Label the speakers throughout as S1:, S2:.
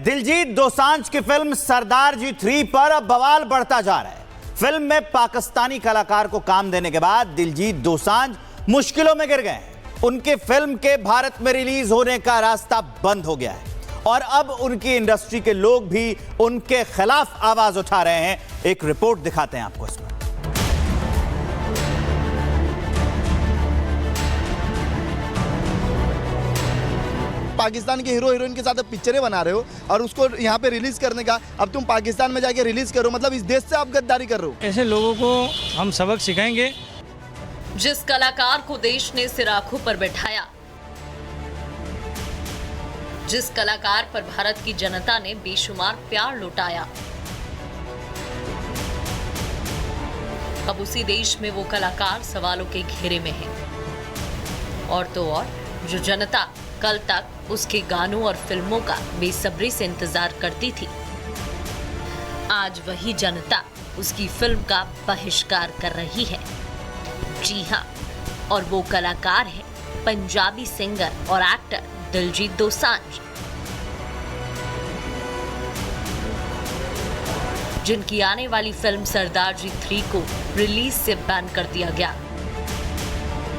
S1: दिलजीत दोसांझ की फिल्म सरदार जी 3 पर अब बवाल बढ़ता जा रहा है। फिल्म में पाकिस्तानी कलाकार को काम देने के बाद दिलजीत दोसांझ मुश्किलों में गिर गए। उनकी फिल्म के भारत में रिलीज होने का रास्ता बंद हो गया है और अब उनकी इंडस्ट्री के लोग भी उनके खिलाफ आवाज उठा रहे हैं। एक रिपोर्ट दिखाते हैं आपको इसमें।
S2: पाकिस्तान के हीरो हीरोइन के साथ पिक्चरें बना रहे हो और उसको यहाँ पे रिलीज करने का, अब तुम पाकिस्तान में जाके रिलीज करो, मतलब इस देश से आप गद्दारी कर रहे हो।
S3: ऐसे लोगों को हम सबक सिखाएंगे।
S4: जिस कलाकार को देश ने सिर आंखों पर बैठाया, जिस कलाकार पर भारत की जनता ने बेशुमार प्यार लुटाया, अब उसी देश में वो कलाकार सवालों के घेरे में है। और तो और जो जनता कल तक उसके गानों और फिल्मों का बेसब्री से इंतजार करती थी, आज वही जनता उसकी फिल्म का बहिष्कार कर रही है। जी हां, और वो कलाकार है पंजाबी सिंगर और एक्टर दिलजीत दोसांझ, जिनकी आने वाली फिल्म सरदार जी 3 को रिलीज से बैन कर दिया गया।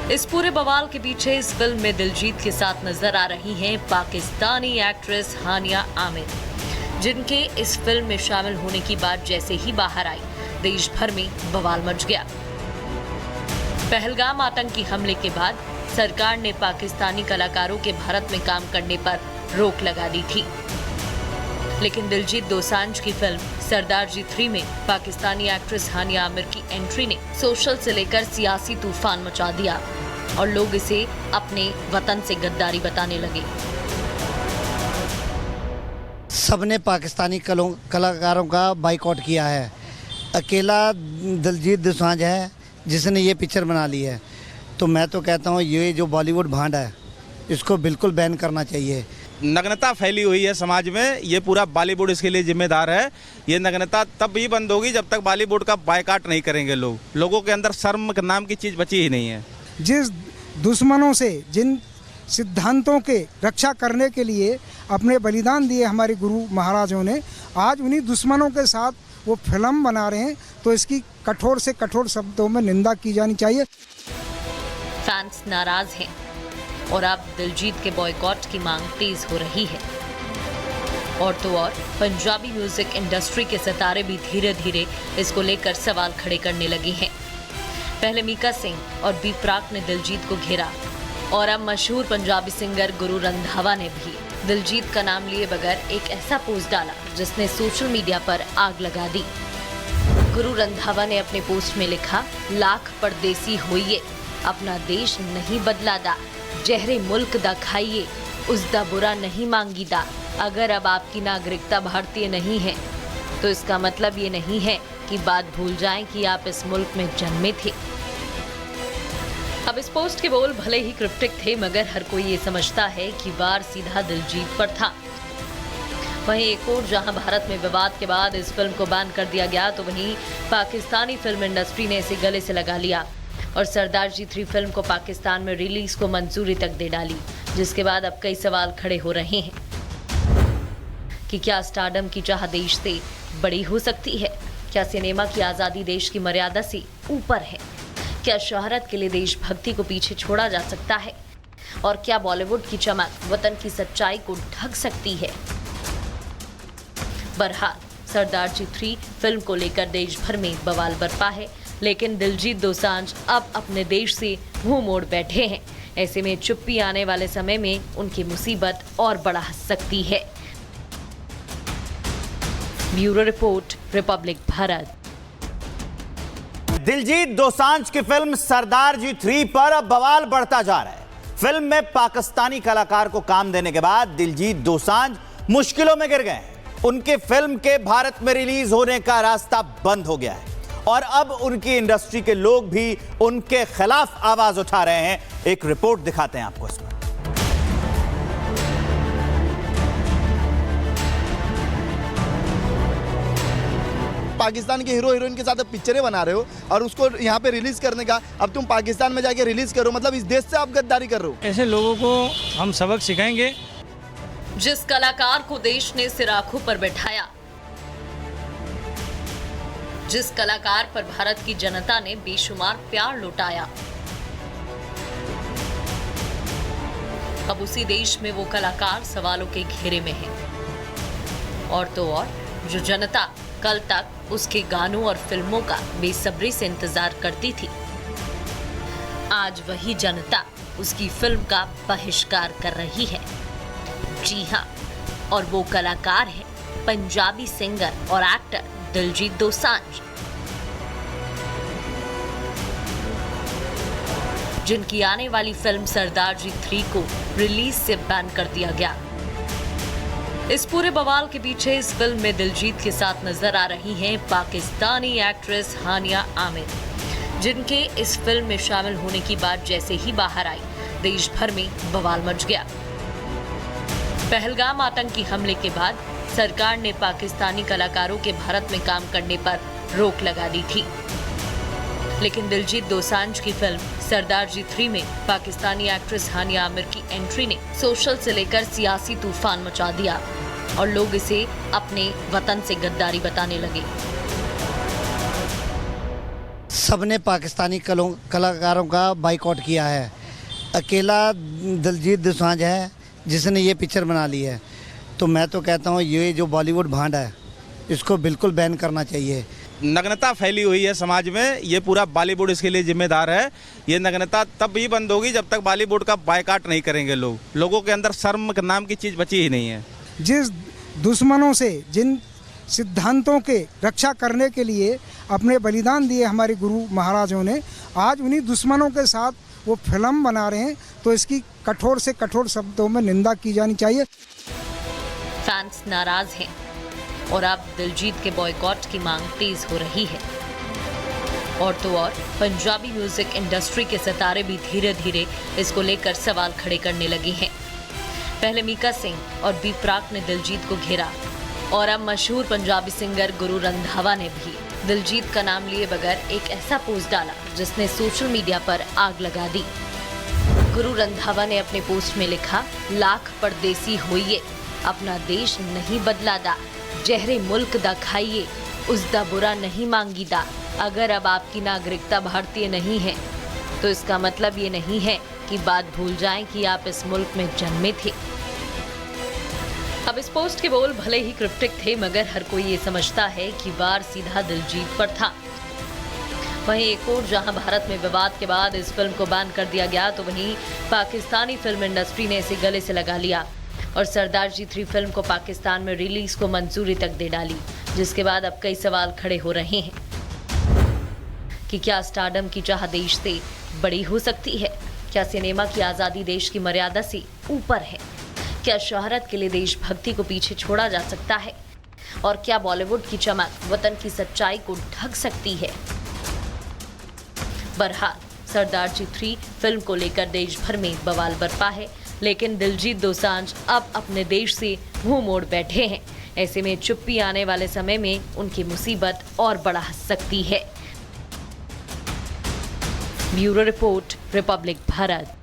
S4: इस पूरे बवाल के पीछे इस फिल्म में दिलजीत के साथ नजर आ रही हैं पाकिस्तानी एक्ट्रेस हानिया आमिर, जिनके इस फिल्म में शामिल होने की बात जैसे ही बाहर आई, देश भर में बवाल मच गया। पहलगाम आतंकी हमले के बाद सरकार ने पाकिस्तानी कलाकारों के भारत में काम करने पर रोक लगा दी थी, लेकिन दिलजीत दोसांझ की फिल्म सरदार जी 3 में पाकिस्तानी एक्ट्रेस हानिया आमिर की एंट्री ने सोशल से लेकर सियासी तूफान मचा दिया और लोग इसे अपने वतन से गद्दारी बताने लगे।
S5: सबने पाकिस्तानी कलाकारों का बाइकआउट किया है। अकेला दिलजीत दोसांझ है जिसने ये पिक्चर बना ली है। तो मैं तो कहता हूँ ये जो बॉलीवुड भांड है इसको बिल्कुल बैन करना चाहिए।
S6: नग्नता फैली हुई है समाज में, ये पूरा बॉलीवुड इसके लिए जिम्मेदार है। ये नग्नता तब भी बंद होगी जब तक बॉलीवुड का बायकॉट नहीं करेंगे लोग। लोगों के अंदर शर्म नाम की चीज़ बची ही नहीं है।
S7: जिस दुश्मनों से, जिन सिद्धांतों के रक्षा करने के लिए अपने बलिदान दिए हमारे गुरु महाराजों ने, आज उन्हीं दुश्मनों के साथ वो फिल्म बना रहे हैं, तो इसकी कठोर से कठोर शब्दों में निंदा की जानी चाहिए।
S4: फैंस नाराज हैं और अब दिलजीत के बॉयकॉट की मांग तेज हो रही है। और तो और पंजाबी म्यूजिक इंडस्ट्री के सितारे भी धीरे धीरे इसको लेकर सवाल खड़े करने लगे हैं। पहले मीका सिंह और बी प्राक ने दिलजीत को घेरा और अब मशहूर पंजाबी सिंगर गुरु रंधावा ने भी दिलजीत का नाम लिए बगैर एक ऐसा पोस्ट डाला जिसने सोशल मीडिया पर आग लगा दी। गुरु रंधावा ने अपने पोस्ट में लिखा, लाख परदेसी होइए, अपना देश नहीं बदला दा, जहरे मुल्क दा खाइए, उस दा बुरा नहीं मांगी दा। अगर अब आपकी नागरिकता भारतीय नहीं है तो इसका मतलब ये नहीं है कि बात भूल जाएं कि आप इस मुल्क में जन्मे थे। अब इस पोस्ट के बोल भले ही क्रिप्टिक थे, मगर हर कोई ये समझता है कि वार सीधा दिलजीत पर था। वहीं एक और जहां भारत में विवाद के बाद इस फिल्म को बैन कर दिया गया, तो वहीं पाकिस्तानी फिल्म इंडस्ट्री ने इसे गले से लगा लिया और सरदार जी 3 फिल्म को पाकिस्तान में रिलीज को मंजूरी तक दे डाली, जिसके बाद अब कई सवाल खड़े हो रहे हैं कि क्या स्टारडम की चाह देश से बड़ी हो सकती है? क्या सिनेमा की आज़ादी देश की मर्यादा से ऊपर है? क्या शोहरत के लिए देशभक्ति को पीछे छोड़ा जा सकता है? और क्या बॉलीवुड की चमक वतन की सच्चाई को ढक सकती है? बहरहाल सरदार जी 3 फिल्म को लेकर देश भर में बवाल बरपा है, लेकिन दिलजीत दोसांझ अब अपने देश से मुंह मोड़ बैठे हैं। ऐसे में चुप्पी आने वाले समय में उनकी मुसीबत और बढ़ सकती है। Bureau report, Republic Bharat.
S1: Diljit Dosanjh की फिल्म सरदार जी 3 पर अब बवाल बढ़ता जा रहा है। फिल्म में पाकिस्तानी कलाकार को काम देने के बाद दिलजीत दोसांझ मुश्किलों में गिर गए। उनकी फिल्म के भारत में रिलीज होने का रास्ता बंद हो गया है और अब उनकी इंडस्ट्री के लोग भी उनके खिलाफ आवाज उठा रहे हैं। एक रिपोर्ट दिखाते हैं आपको इसमें।
S2: पाकिस्तान के हीरो हीरोइन के साथ पिक्चरें बना रहे हो और उसको यहाँ पे रिलीज करने का, अब तुम पाकिस्तान में जाके रिलीज करो, मतलब इस देश से आप गद्दारी कर रहे हो।
S3: ऐसे लोगों को हम सबक सिखाएंगे।
S4: जिस कलाकार को देश ने सिर आंखों पर बैठाया, जिस कलाकार पर भारत की जनता ने बेशुमार प्यार लुटाया, अब उसी देश में वो कलाकार सवालों के घेरे में है। और तो और जो जनता कल तक उसके गानों और फिल्मों का बेसब्री से इंतजार करती थी, आज वही जनता उसकी फिल्म का बहिष्कार कर रही है। जी हां, और वो कलाकार है पंजाबी सिंगर और एक्टर दिलजीत दोसांझ, जिनकी आने वाली फिल्म सरदार जी 3 को रिलीज से बैन कर दिया गया। इस पूरे बवाल के पीछे इस फिल्म में दिलजीत के साथ नजर आ रही हैं पाकिस्तानी एक्ट्रेस हानिया आमिर, जिनके इस फिल्म में शामिल होने की बात जैसे ही बाहर आई, देश भर में बवाल मच गया। पहलगाम आतंकी हमले के बाद सरकार ने पाकिस्तानी कलाकारों के भारत में काम करने पर रोक लगा दी थी, लेकिन दिलजीत दोसांझ की फिल्म सरदार जी 3 में पाकिस्तानी एक्ट्रेस हानिया आमिर की एंट्री ने सोशल से लेकर सियासी तूफान मचा दिया और लोग इसे अपने वतन से गद्दारी बताने लगे।
S5: सबने पाकिस्तानी कलाकारों का बाइकआउट किया है। अकेला दिलजीत दोसांझ है जिसने ये पिक्चर बना ली है। तो मैं तो कहता हूँ ये जो बॉलीवुड भांड है इसको बिल्कुल बैन करना चाहिए।
S6: नग्नता फैली हुई है समाज में, ये पूरा बॉलीवुड इसके लिए जिम्मेदार है। ये नग्नता तब ही बंद होगी जब तक बॉलीवुड का बायकॉट नहीं करेंगे लोग। लोगों के अंदर शर्म नाम की चीज़ बची ही नहीं है।
S7: जिस दुश्मनों से, जिन सिद्धांतों के रक्षा करने के लिए अपने बलिदान दिए हमारे गुरु महाराजों ने, आज उन्हीं दुश्मनों के साथ वो फिल्म बना रहे हैं, तो इसकी कठोर से कठोर शब्दों में निंदा की जानी चाहिए।
S4: फैंस नाराज हैं और अब दिलजीत के बॉयकॉट की मांग तेज हो रही है। और तो और पंजाबी म्यूजिक इंडस्ट्री के सितारे भी धीरे धीरे इसको लेकर सवाल खड़े करने लगे हैं। पहले मीका सिंह और बी प्राक ने दिलजीत को घेरा और अब मशहूर पंजाबी सिंगर गुरु रंधावा ने भी दिलजीत का नाम लिए बगैर एक ऐसा पोस्ट डाला जिसने सोशल मीडिया पर आग लगा दी। गुरु रंधावा ने अपने पोस्ट में लिखा, लाख परदेसी होइए, अपना देश नहीं बदला दा, जहरे मुल्क दा खाइए, उस दा बुरा नहीं मांगी दा। अगर अब आपकी नागरिकता भारतीय नहीं है तो इसका मतलब ये नहीं है कि बात भूल जाएं कि आप इस मुल्क में जन्मे थे। अब इस पोस्ट के बोल भले ही क्रिप्टिक थे, मगर हर कोई ये समझता है कि वार सीधा दिलजीत पर था। वहीं एक और जहां भारत में विवाद के बाद इस फिल्म को बैन कर दिया गया, तो वहीं पाकिस्तानी फिल्म इंडस्ट्री ने इसे गले से लगा लिया और सरदार जी 3 फिल्म को पाकिस्तान में रिलीज को मंजूरी तक दे डाली, जिसके बाद अब कई सवाल खड़े हो रहे हैं कि क्या स्टारडम की चाह देश से बड़ी हो सकती है? क्या सिनेमा की आज़ादी देश की मर्यादा से ऊपर है? क्या शोहरत के लिए देशभक्ति को पीछे छोड़ा जा सकता है? और क्या बॉलीवुड की चमक वतन की सच्चाई को ढक सकती है? बहरहाल सरदार जी 3 फिल्म को लेकर देश भर में बवाल बरपा है, लेकिन दिलजीत दोसांझ अब अपने देश से मुंह मोड़ बैठे हैं। ऐसे में चुप्पी आने वाले समय में उनकी मुसीबत और बढ़ा सकती है। Bureau report, Republic Bharat.